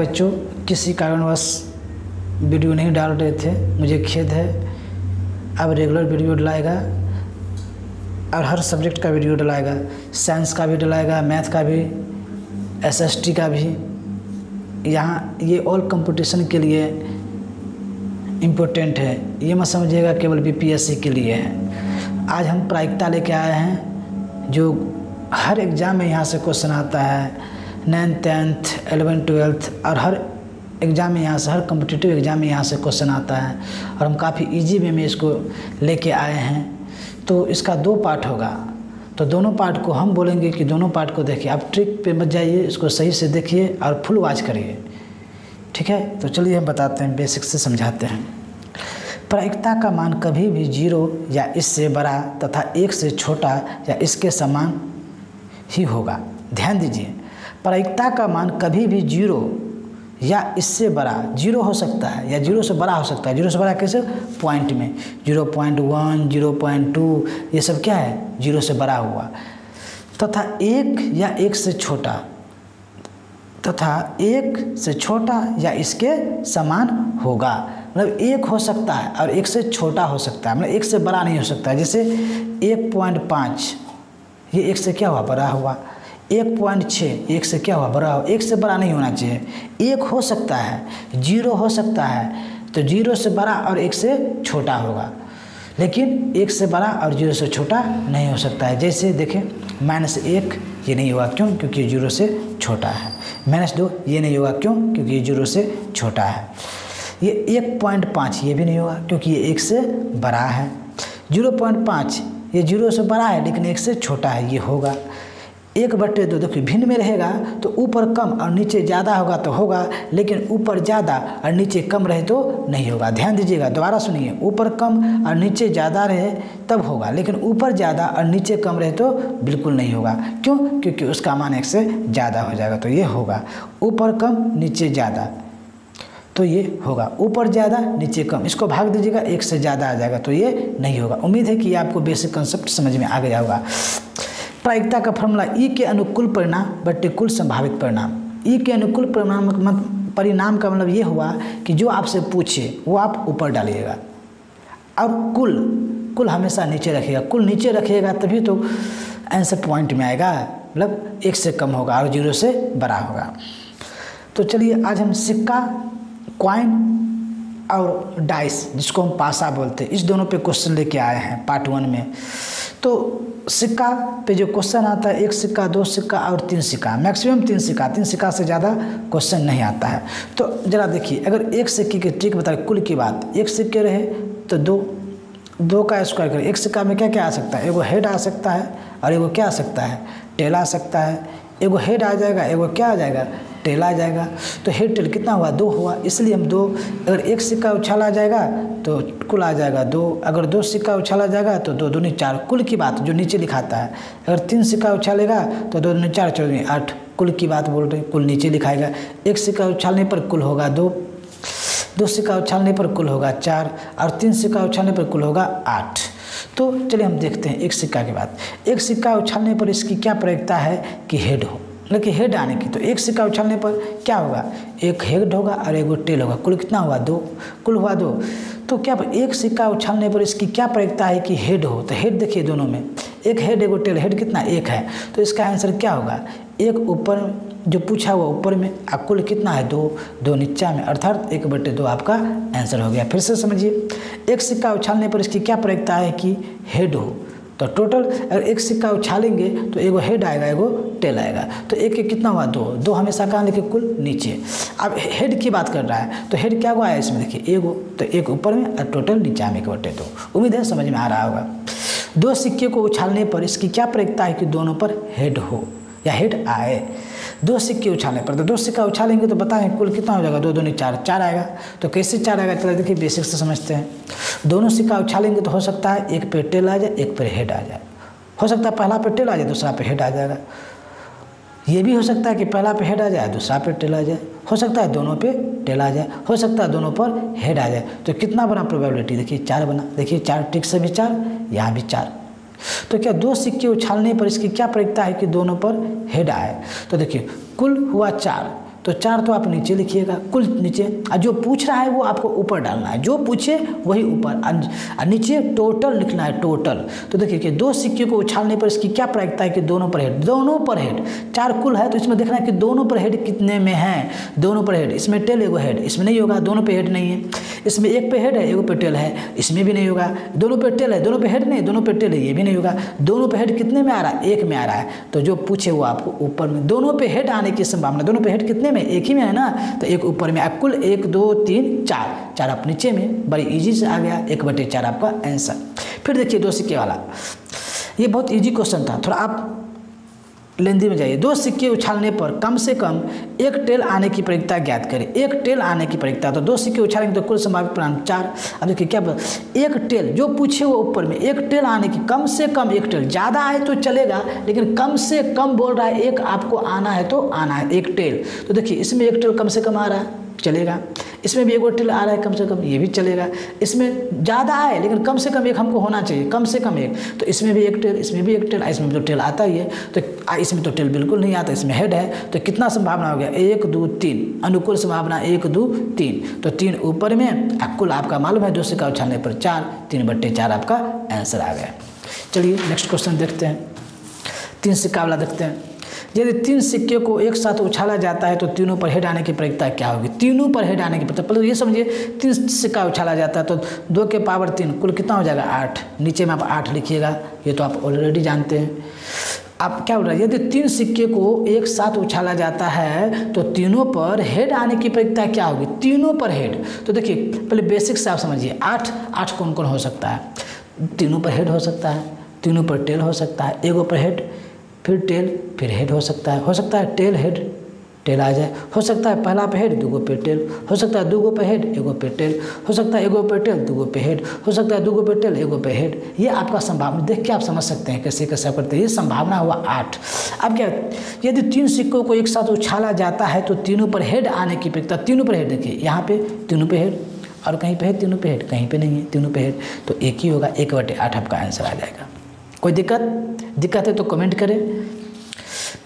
बच्चों, किसी कारणवश वीडियो नहीं डाल रहे थे, मुझे खेद है। अब रेगुलर वीडियो डलाएगा और हर सब्जेक्ट का वीडियो डलाएगा, साइंस का भी डलाएगा, मैथ का भी, एसएसटी का भी। यहाँ ये ऑल कंपटीशन के लिए इम्पोर्टेंट है, ये मत समझिएगा केवल बीपीएससी के लिए है। आज हम प्रायिकता लेके आए हैं जो हर एग्ज़ाम में यहाँ से क्वेश्चन आता है, 9th 10th 11th 12th और हर एग्ज़ाम में यहाँ से, हर कॉम्पिटिटिव एग्ज़ाम में यहाँ से क्वेश्चन आता है और हम काफ़ी इजी वे में इसको लेके आए हैं। तो इसका 2 पार्ट होगा, तो दोनों पार्ट को हम बोलेंगे कि दोनों पार्ट को देखिए। आप ट्रिक पे मत जाइए, इसको सही से देखिए और फुल वॉच करिए, ठीक है। तो चलिए हम बताते हैं, बेसिक से समझाते हैं। प्रायिकता का मान कभी भी 0 या इससे बड़ा तथा 1 से छोटा या इसके समान ही होगा। ध्यान दीजिए, प्रायिकता का मान कभी भी 0 या इससे बड़ा, 0 हो सकता है या 0 से बड़ा हो सकता है। 0 से बड़ा कैसे? पॉइंट में 0.1 0.2 ये सब क्या है? 0 से बड़ा हुआ। तथा 1 या 1 से छोटा, तथा 1 से छोटा या इसके समान होगा। मतलब 1 हो सकता है और 1 से छोटा हो सकता है, मतलब 1 से बड़ा नहीं हो सकता है। जैसे 1.5 ये 1 से क्या हुआ? बड़ा हुआ। 1.6 1 से क्या हुआ? बड़ा हुआ। 1 से बड़ा नहीं होना चाहिए। 1 हो सकता है, 0 हो सकता है, तो 0 से बड़ा और 1 से छोटा होगा, लेकिन 1 से बड़ा और 0 से छोटा नहीं हो सकता है। जैसे देखें -1 ये नहीं होगा, क्यों? क्योंकि 0 से छोटा है। -2 ये नहीं होगा, क्यों? क्योंकि ये 0 से छोटा है। ये 1.5 ये भी नहीं होगा, क्योंकि ये 1 से बड़ा है। 0.5 ये 0 से बड़ा है लेकिन 1 से छोटा है, ये होगा। 1/2 देखिए भिन्न में रहेगा तो ऊपर कम और नीचे ज़्यादा होगा तो होगा, लेकिन ऊपर ज़्यादा और नीचे कम रहे तो नहीं होगा। ध्यान दीजिएगा, दोबारा सुनिए, ऊपर कम और नीचे ज़्यादा रहे तब होगा, लेकिन ऊपर ज़्यादा और नीचे कम रहे तो बिल्कुल नहीं होगा। क्यों? क्योंकि उसका मान 1 से ज़्यादा हो जाएगा, तो ये होगा। ऊपर कम नीचे ज़्यादा तो ये होगा, ऊपर ज़्यादा नीचे कम, इसको भाग दीजिएगा 1 से ज़्यादा आ जाएगा, तो ये नहीं होगा। उम्मीद है कि आपको बेसिक कंसेप्ट समझ में आ गया होगा। प्रायिकता का फॉर्मूला, ई के अनुकूल परिणाम बटे कुल संभावित परिणाम। ई के अनुकूल परिणाम का मतलब ये हुआ कि जो आपसे पूछे वो आप ऊपर डालिएगा और कुल हमेशा नीचे रखिएगा। कुल नीचे रखिएगा तभी तो आंसर पॉइंट में आएगा, मतलब 1 से कम होगा और 0 से बड़ा होगा। तो चलिए आज हम सिक्का, कॉइन और डाइस, जिसको हम पासा बोलते हैं, इस दोनों पे क्वेश्चन लेके आए हैं पार्ट 1 में। तो सिक्का पे जो क्वेश्चन आता है, 1 सिक्का, 2 सिक्का और 3 सिक्का, मैक्सिमम 3 सिक्का, 3 सिक्का से ज़्यादा क्वेश्चन नहीं आता है। तो ज़रा देखिए, अगर 1 सिक्के की ट्रिक बता, कुल की बात, 1 सिक्के रहे तो 2 का स्क्वायर करें। 1 सिक्का में क्या क्या आ सकता है? एगो हेड आ सकता है और एगो क्या आ सकता है? टेल आ सकता है। एगो हेड आ जाएगा, एगो क्या आ जाएगा? टेल आ जाएगा। तो हेड टेल कितना हुआ? 2 हुआ, इसलिए हम 2, अगर 1 सिक्का उछाला जाएगा तो कुल आ जाएगा 2, अगर 2 सिक्का उछाला जाएगा तो 2 दूनी 4, कुल की बात जो नीचे लिखाता है। अगर 3 सिक्का उछालेगा तो 2 दूनी 4 4 दूनी 8, कुल की बात बोल रहे, कुल नीचे लिखाएगा। 1 सिक्का उछालने पर कुल होगा 2, 2 सिक्का उछालने पर कुल होगा 4 और 3 सिक्का उछालने पर कुल होगा 8। तो चलिए हम देखते हैं 1 सिक्का की बात। 1 सिक्का उछालने पर इसकी क्या प्रायिकता है कि हेड हो, मतलब कि हेड आने की। तो 1 सिक्का उछालने पर क्या होगा? 1 हेड होगा और एगो टेल होगा, कुल कितना हुआ? 2, कुल हुआ 2। तो क्या 1 सिक्का उछालने पर इसकी क्या प्रायिकता है कि हेड हो? तो हेड देखिए दोनों में, 1 हेड एगो टेल, हेड कितना? 1 है, तो इसका आंसर क्या होगा? 1 ऊपर जो पूछा हुआ ऊपर में और कुल कितना है? 2 नीचा में, अर्थात 1/2 आपका आंसर हो गया। फिर से समझिए, 1 सिक्का उछालने पर इसकी क्या प्रायिकता है कि हेड हो। तो टोटल अगर 1 सिक्का उछालेंगे तो एगो हेड आएगा, एगो टेल आएगा, तो 1 कितना हुआ? 2 हमेशा कहाँ लिखे? कुल नीचे। अब हेड की बात कर रहा है तो हेड क्या हुआ है इसमें? देखिए एगो, तो 1 ऊपर में और टोटल नीचा में 1/2। उम्मीद है समझ में आ रहा होगा। 2 सिक्के को उछालने पर इसकी क्या प्रायिकता है कि दोनों पर हेड हो या हेड आए। 2 सिक्के उछालने पर, तो 2 सिक्का उछालेंगे तो बताएं कुल कितना हो जाएगा? 2 दूनी 4, 4 आएगा। तो कैसे 4 आएगा? चलो देखिए बेसिक से समझते हैं। दोनों सिक्का उछालेंगे तो हो सकता है 1 पे टेल आ जाए, 1 पे हेड आ जाए। हो सकता है पहला पे टेल आ जाए, दूसरा पे हेड आ जाएगा। ये भी हो सकता है कि पहला पे हेड आ जाए, दूसरा पे टेल आ जाए। हो सकता है दोनों पे टेल आ जाए, हो सकता है दोनों पर हेड आ जाए। तो कितना बना प्रोबेबिलिटी? देखिए 4 बना। देखिए 4 टिक से भी 4, यहाँ भी 4। तो क्या 2 सिक्के उछालने पर इसकी क्या प्रायिकता है कि दोनों पर हेड आए? तो देखिए कुल हुआ 4, तो 4 तो आप नीचे लिखिएगा, कुल नीचे, और जो पूछ रहा है वो आपको ऊपर डालना है, जो पूछे वही ऊपर, और नीचे टोटल लिखना है, टोटल। तो देखिए कि 2 सिक्के को उछालने पर इसकी क्या प्रायिकता है कि दोनों पर हेड, दोनों पर हेड, 4 कुल है तो इसमें देखना है कि दोनों पर हेड कितने में है, दोनों पर हेड, इसमें टेल एगो हेड, इसमें नहीं होगा, दोनों पे हेड नहीं है, इसमें एक पे हेड है एगो पे टेल है, इसमें भी नहीं होगा, दोनों पे टेल है दोनों पे हेड नहीं, दोनों पे टेल है, ये भी नहीं होगा, दोनों पे हेड कितने में आ रहा है, एक में आ रहा है, तो जो पूछे वो आपको ऊपर में, दोनों पे हेड आने की संभावना, दोनों पे हेड कितने में, एक ही में है ना, तो एक ऊपर में, कुल 1 2 3 4 आप नीचे में, बड़ी इजी से आ गया, 1/4 आपका आंसर। फिर देखिए 2 सिक्के वाला, ये बहुत इजी क्वेश्चन था, थोड़ा आप लेंदी में जाइए। 2 सिक्के उछालने पर कम से कम 1 टेल आने की प्रायिकता ज्ञात करें, 1 टेल आने की प्रायिकता, तो 2 सिक्के उछालेंगे तो कुल संभावित परिणाम 4। अब देखिए क्या 1 टेल, जो पूछे वो ऊपर में 1 टेल आने की, कम से कम 1 टेल, ज़्यादा आए तो चलेगा लेकिन कम से कम बोल रहा है, 1 आपको आना है तो आना है, 1 टेल। तो देखिए इसमें 1 टेल कम से कम आ रहा है, चलेगा, इसमें भी 1 टेल आ रहा है कम से कम, ये भी चलेगा, इसमें ज़्यादा आए लेकिन कम से कम 1 हमको होना चाहिए, कम से कम 1, तो इसमें भी 1 टेल, इसमें भी 1 टेल, इसमें भी तो टेल आता ही है, तो इसमें तो टेल बिल्कुल नहीं आता, इसमें हेड है, तो कितना संभावना हो गया, 1 2 3, अनुकूल संभावना 1 2 3, तो 3 ऊपर में, कुल आपका मालूम है 2 सिक्का उछालने पर 4, 3/4 आपका आंसर आ गया। चलिए नेक्स्ट क्वेश्चन देखते हैं, 3 सिक्का वाला देखते हैं। यदि 3 सिक्के को एक साथ उछाला जाता है तो तीनों पर हेड आने की प्रायिकता क्या होगी, तीनों पर हेड आने की प्रायिकता, पहले ये समझिए 3 सिक्का उछाला जाता है तो 2 के पावर 3 कुल कितना हो जाएगा 8, नीचे में आप 8 लिखिएगा, ये तो आप ऑलरेडी जानते हैं। आप क्या बोल रहे हैं, यदि 3 सिक्के को एक साथ उछाला जाता है तो तीनों पर हेड आने की प्रायिकता क्या होगी, तीनों पर हेड। तो देखिए पहले बेसिक से आप समझिए, 8 कौन कौन हो सकता है, तीनों पर हेड हो सकता है, तीनों पर टेल हो सकता है, एगो पर हेड फिर टेल फिर हेड हो सकता है टेल हेड टेल आ जाए, हो सकता है पहला पे हेड 2 पे टेल, हो सकता है 2 पे हेड 1 पे टेल, हो सकता है 1 पे टेल 2 पे हेड, हो सकता है 2 पे टेल 1 पे हेड। ये आपका संभावना देख के आप समझ सकते हैं कैसे कैसे करते हैं, ये संभावना हुआ 8। अब क्या, यदि 3 सिक्कों को एक साथ उछाला जाता है तो तीनों पर हेड आने की प्रायिकता, तीनों पर हेड, देखिए यहाँ पे तीनों पे हेड और कहीं पे है तीनों पे हेड, कहीं पे नहीं है तीनों पे हेड, तो एक ही होगा, 1/8 आपका आंसर आ जाएगा। कोई दिक्कत है तो कमेंट करें।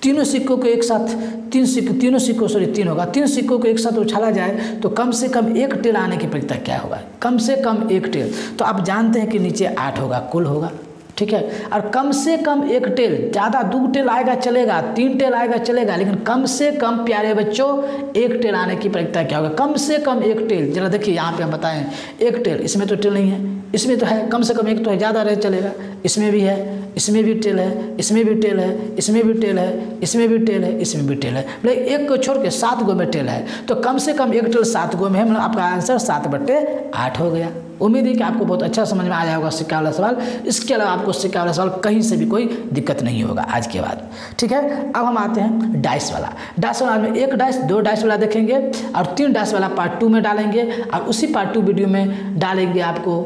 तीनों सिक्कों को एक साथ, 3 होगा, 3 सिक्कों को एक साथ उछाला जाए तो कम से कम 1 टेल आने की प्रायिकता क्या होगा, कम से कम 1 टेल, तो आप जानते हैं कि नीचे 8 होगा, कुल होगा, ठीक है, और कम से कम 1 टेल, ज़्यादा 2 टेल आएगा चलेगा, 3 टेल आएगा चलेगा, लेकिन कम से कम प्यारे बच्चों 1 टेल आने की प्रायिकता क्या होगा, कम से कम 1 टेल। जरा देखिए यहाँ पे हम बताएं, 1 टेल, इसमें तो टेल नहीं है, इसमें तो है, कम से कम 1 तो है, ज़्यादा रहे चलेगा, इसमें भी है, इसमें भी टेल है, इसमें भी टेल है, इसमें भी टेल है, इसमें भी टेल है, इसमें भी टेल है, मतलब 1 को छोड़ के 7 गो में टेल है, तो कम से कम 1 टेल 7 गो में है, मतलब आपका आंसर 7/8 हो गया। उम्मीद है कि आपको बहुत अच्छा समझ में आ जाएगा सिक्का वाला सवाल। इसके अलावा आपको सिक्का वाला सवाल कहीं से भी कोई दिक्कत नहीं होगा आज के बाद, ठीक है। अब हम आते हैं डाइस वाला में 1 डाइस 2 डाइस वाला देखेंगे और 3 डाइस वाला पार्ट 2 में डालेंगे, और उसी पार्ट 2 वीडियो में डालेंगे आपको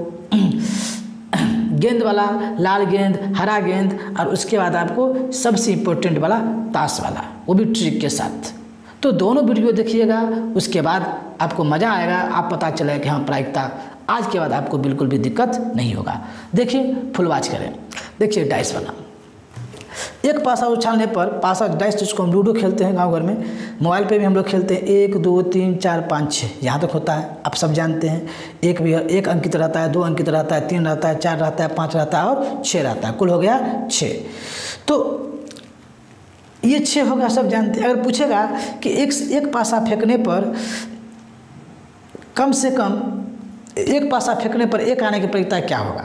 गेंद वाला, लाल गेंद, हरा गेंद, और उसके बाद आपको सबसे इम्पोर्टेंट वाला ताश वाला, वो भी ट्रिक के साथ। तो दोनों वीडियो देखिएगा, उसके बाद आपको मज़ा आएगा, आप पता चलेगा कि हम प्रायिकता आज के बाद आपको बिल्कुल भी दिक्कत नहीं होगा। देखिए फुल वॉच करें, देखिए डाइस वाला, एक पासा उछालने पर पासा डाइस, जिसको हम लूडो खेलते हैं गांव घर में, मोबाइल पे भी हम लोग खेलते हैं, 1 2 3 4 5 6 यहाँ तक होता है, आप सब जानते हैं। 1 अंकित रहता है, 2 अंकित रहता है, 3 रहता है, 4 रहता है, 5 रहता है और 6 रहता है, कुल हो गया 6। तो ये 6 होगा, सब जानते हैं। अगर पूछेगा कि एक पासा फेंकने पर कम से कम 1 पासा फेंकने पर 1 आने की प्रायिकता क्या होगा,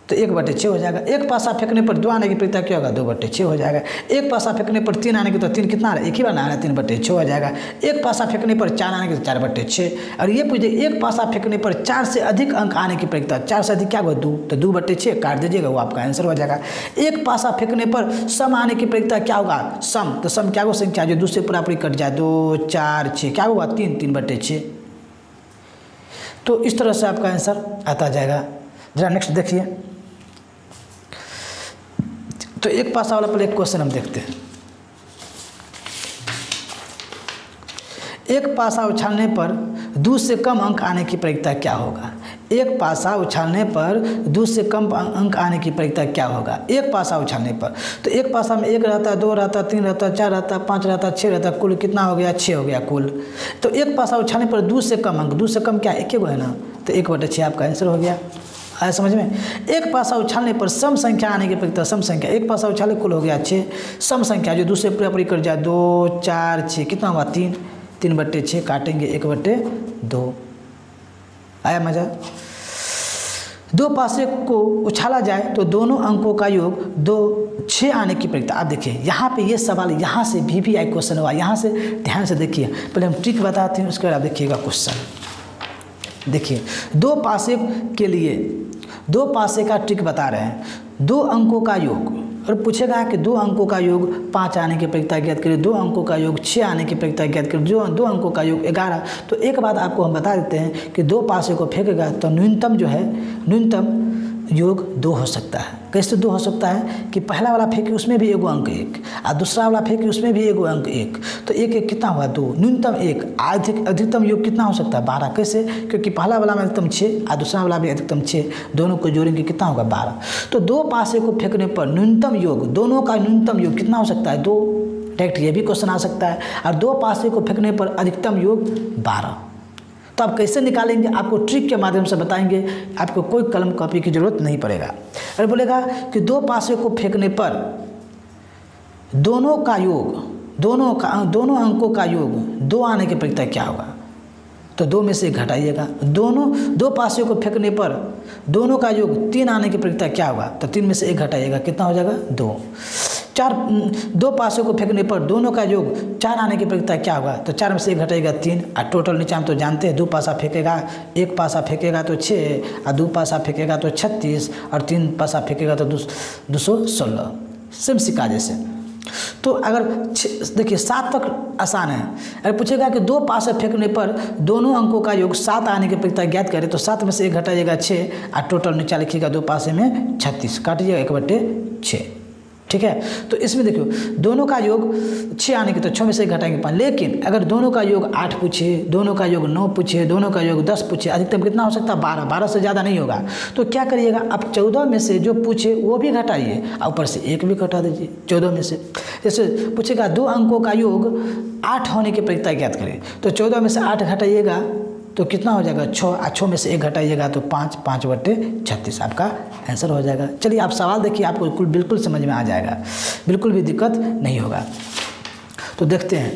तो 1/6 हो जाएगा। 1 पासा फेंकने पर 2 आने की प्रायिकता क्या होगा, 2/6 हो जाएगा। 1 पासा फेंकने पर 3 आने की, तो 3 कितना आ रहा है, एक ही बार आ रहा है, 3/6 हो जाएगा। 1 पासा फेंकने पर 4 आने की, तो 4/6। और ये पूछे 1 पासा फेंकने पर 4 से अधिक अंक आने की प्रायिकता, 4 से अधिक क्या होगा, 2, तो 2/6 काट दीजिएगा, वो आपका आंसर हो जाएगा। 1 पासा फेंकने पर सम आने की प्रायिकता क्या होगा, सम, तो सम क्या होगा, संख्या जो दूसरे पूरा कट जाए, 2 4 6 क्या होगा, 3/6। तो इस तरह से आपका आंसर आता जाएगा। जरा नेक्स्ट देखिए, तो 1 पासा वाला पहले एक क्वेश्चन हम देखते हैं। 1 पासा उछालने पर 2 से कम अंक आने की प्रायिकता क्या होगा, एक पासा उछालने पर 2 से कम अंक आने की प्रक्रिया क्या होगा। एक पासा उछालने पर, तो एक पासा में 1 रहता, 2 रहता, 3 रहता, 4 रहता, 5 रहता, 6 रहता, कुल कितना हो गया, 6 हो गया कुल। तो एक पासा उछालने पर 2 से कम अंक, 2 से कम क्या, 1 है ना, तो 1/6 आपका आंसर हो गया। आया समझ में। एक पासा उछालने पर सम संख्या आने की प्रक्रिया, सम संख्या, एक पासा उछाले कुल हो गया 6, सम संख्या जो दूसरे पूरा कर जाए 2, 4, 6 कितना हुआ 3, 3/6 काटेंगे 1/2। आया मजा। 2 पासे को उछाला जाए तो दोनों अंकों का योग 2, 6 आने की प्रक्रिया। आप देखिए यहाँ पे ये सवाल, यहाँ से VVI क्वेश्चन हुआ, यहाँ से ध्यान से देखिए। पहले हम ट्रिक बताते हैं, उसके बाद आप देखिएगा क्वेश्चन। देखिए 2 पासे के लिए 2 पासे का ट्रिक बता रहे हैं। 2 अंकों का योग, और पूछेगा कि 2 अंकों का योग 5 आने की प्रक्रिया ज्ञात करिए, 2 अंकों का योग 6 आने की प्रक्रिया ज्ञात करिए, जो 2 अंकों का योग 11। तो एक बात आपको हम बता देते हैं कि 2 पासे को फेंकेगा तो न्यूनतम जो है, न्यूनतम योग 2 हो सकता है। कैसे 2 हो सकता है कि पहला वाला फेंके उसमें भी एगो अंक 1, और दूसरा वाला फेंके उसमें भी एगो अंक 1, तो 1 1 कितना हुआ 2, न्यूनतम 1। अधिकतम योग कितना हो सकता है 12। कैसे, क्योंकि पहला वाला में अधिकतम 6 और दूसरा वाला भी अधिकतम 6, दोनों को जोड़ेंगे कितना होगा 12। तो 2 पासे को फेंकने पर न्यूनतम योग, दोनों का न्यूनतम योग कितना हो सकता है 2। डायरेक्ट ये भी क्वेश्चन आ सकता है। और 2 पासे को फेंकने पर अधिकतम योग 12। तो आप कैसे निकालेंगे, आपको ट्रिक के माध्यम से बताएंगे, आपको कोई कलम कॉपी की जरूरत नहीं पड़ेगा। अरे बोलेगा कि 2 पासे को फेंकने पर दोनों का योग, दोनों अंकों का योग 2 आने की प्रक्रिया क्या होगा। तो 2 में से 1 घटाइएगा। 2 पासे को फेंकने पर दोनों का योग 3 आने की प्रक्रिया क्या होगा, तो 3 में से 1 घटाइएगा, कितना हो जाएगा 2। 2 पासे को फेंकने पर दोनों का योग 4 आने की प्रक्रिया क्या होगा, तो 4 में से 1 घटाइएगा 3। और टोटल नीचे हम तो जानते हैं 2 पासा फेंकेगा, 1 पासा फेंकेगा तो 6, और 2 पासा फेंकेगा तो 36, और 3 पासा फेंकेगा तो 216। सेम सिक्का जैसे। तो अगर देखिए 7 तक आसान है। अगर पूछेगा कि 2 पासे फेंकने पर दोनों अंकों का योग 7 आने की प्रक्रिया ज्ञात करें, तो 7 में से 1 घटाइएगा 6, और टोटल नीचे लिखिएगा 2 पासे में 36, काटिएगा 1/6। ठीक है। तो इसमें देखियो दोनों का योग 6 आने की, तो 6 में से 1 घटाएंगे 5। लेकिन अगर दोनों का योग 8 पूछे, दोनों का योग 9 पूछे, दोनों का योग 10 पूछे, अधिकतम कितना हो सकता है 12। 12 से ज़्यादा नहीं होगा। तो क्या करिएगा, आप 14 में से जो पूछे वो भी घटाइए, और ऊपर से 1 भी घटा दीजिए 14 में से। जैसे पूछेगा 2 अंकों का योग 8 होने की प्रक्रिया ज्ञात करें, तो 14 में से 8 घटाइएगा तो कितना हो जाएगा 6, और 6 में से 1 घटाइएगा तो 5, 5/36 आपका आंसर हो जाएगा। चलिए आप सवाल देखिए, आपको बिल्कुल समझ में आ जाएगा, बिल्कुल भी दिक्कत नहीं होगा। तो देखते हैं,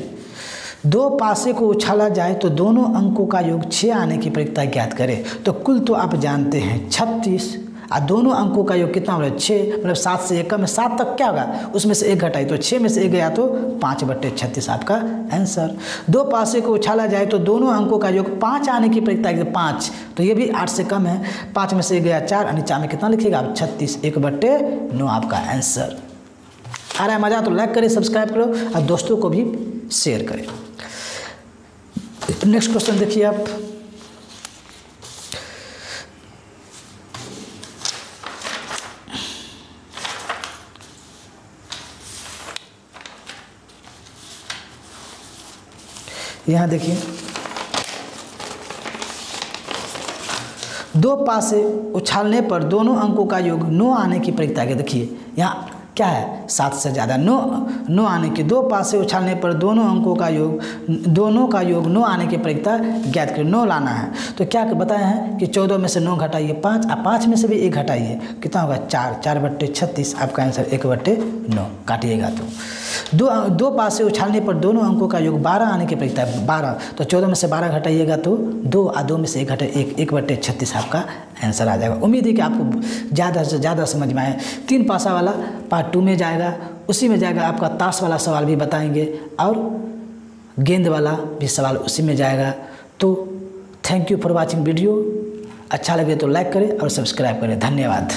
2 पासे को उछाला जाए तो दोनों अंकों का योग 6 आने की प्रक्रिया ज्ञात करें। तो कुल तो आप जानते हैं 36, और दोनों अंकों का योग कितना हो रहा है 6, मतलब 7 से 1 कम है, 7 तक क्या होगा, उसमें से 1 घटाई तो 6 में से 1 गया तो 5/36 आपका आंसर। 2 पासे को उछाला जाए तो दोनों अंकों का योग 5 आने की प्रक्रिया 5, तो ये भी 8 से कम है, 5 में से 1 गया 4, और नीचा में कितना लिखिएगा आप 36, 1/9 आपका आंसर। आ रहा है मज़ा, तो लाइक करें, सब्सक्राइब करो, और दोस्तों को भी शेयर करें। नेक्स्ट क्वेश्चन देखिए आप। यहाँ देखिए 2 पासे उछालने पर दोनों अंकों का योग 9 आने की प्रक्रिया है। देखिए यहाँ क्या है 7 से ज़्यादा 9 आने की, 2 पासे उछालने पर दोनों अंकों का योग 9 आने की प्रक्रिया ज्ञात करें। 9 लाना है, तो क्या बताया है कि 14 में से 9 घटाइए 5, और 5 में से भी 1 घटाइए, कितना होगा 4, 4/36 आपका आंसर 1/9 काटिएगा। तो 2 पासे उछालने पर दोनों अंकों का योग 12 आने की प्रक्रिया 12, तो 14 में से 12 घटाइएगा तो 2, और 2 में से 1 घटाइए 1/36 आपका आंसर आ जाएगा। उम्मीद है कि आपको ज़्यादा से ज़्यादा समझ में आए। 3 पासा वाला पार्ट 2 में जाएगा, उसी में जाएगा आपका ताश वाला सवाल भी बताएंगे, और गेंद वाला भी सवाल उसी में जाएगा। तो thank you for watching video. अच्छा लगे तो लाइक करें और सब्सक्राइब करें। धन्यवाद।